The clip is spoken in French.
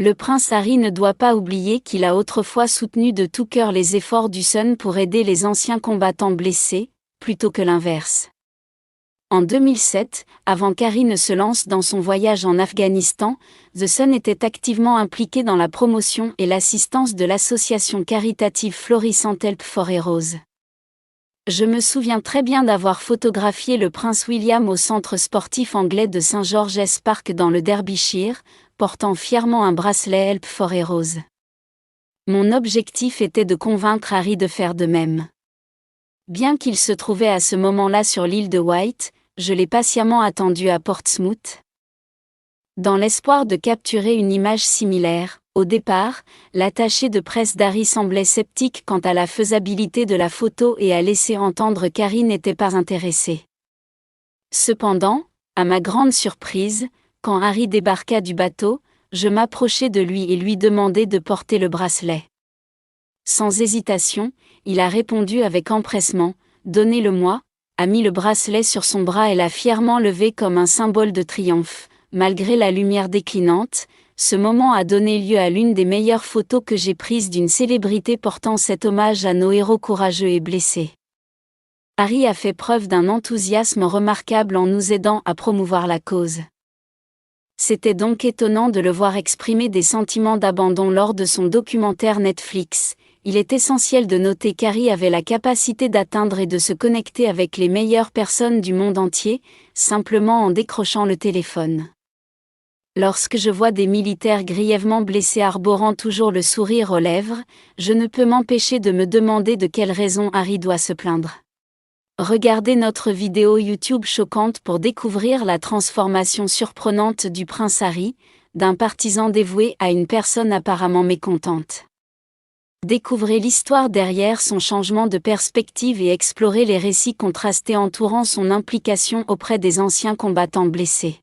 Le prince Harry ne doit pas oublier qu'il a autrefois soutenu de tout cœur les efforts du Sun pour aider les anciens combattants blessés, plutôt que l'inverse. En 2007, avant qu'Harry ne se lance dans son voyage en Afghanistan, The Sun était activement impliqué dans la promotion et l'assistance de l'association caritative florissante Help for Heroes. Je me souviens très bien d'avoir photographié le prince William au centre sportif anglais de St George's Park dans le Derbyshire, portant fièrement un bracelet Help for Heroes. Mon objectif était de convaincre Harry de faire de même. Bien qu'il se trouvait à ce moment-là sur l'île de Wight, je l'ai patiemment attendu à Portsmouth. Dans l'espoir de capturer une image similaire, au départ, l'attaché de presse d'Harry semblait sceptique quant à la faisabilité de la photo et a laissé entendre qu'Harry n'était pas intéressé. Cependant, à ma grande surprise, quand Harry débarqua du bateau, je m'approchai de lui et lui demandai de porter le bracelet. Sans hésitation, il a répondu avec empressement, « Donnez-le-moi », a mis le bracelet sur son bras et l'a fièrement levé comme un symbole de triomphe. Malgré la lumière déclinante, ce moment a donné lieu à l'une des meilleures photos que j'ai prises d'une célébrité portant cet hommage à nos héros courageux et blessés. Harry a fait preuve d'un enthousiasme remarquable en nous aidant à promouvoir la cause. C'était donc étonnant de le voir exprimer des sentiments d'abandon lors de son documentaire Netflix. Il est essentiel de noter qu'Harry avait la capacité d'atteindre et de se connecter avec les meilleures personnes du monde entier, simplement en décrochant le téléphone. Lorsque je vois des militaires grièvement blessés arborant toujours le sourire aux lèvres, je ne peux m'empêcher de me demander de quelle raison Harry doit se plaindre. Regardez notre vidéo YouTube choquante pour découvrir la transformation surprenante du prince Harry, d'un partisan dévoué à une personne apparemment mécontente. Découvrez l'histoire derrière son changement de perspective et explorez les récits contrastés entourant son implication auprès des anciens combattants blessés.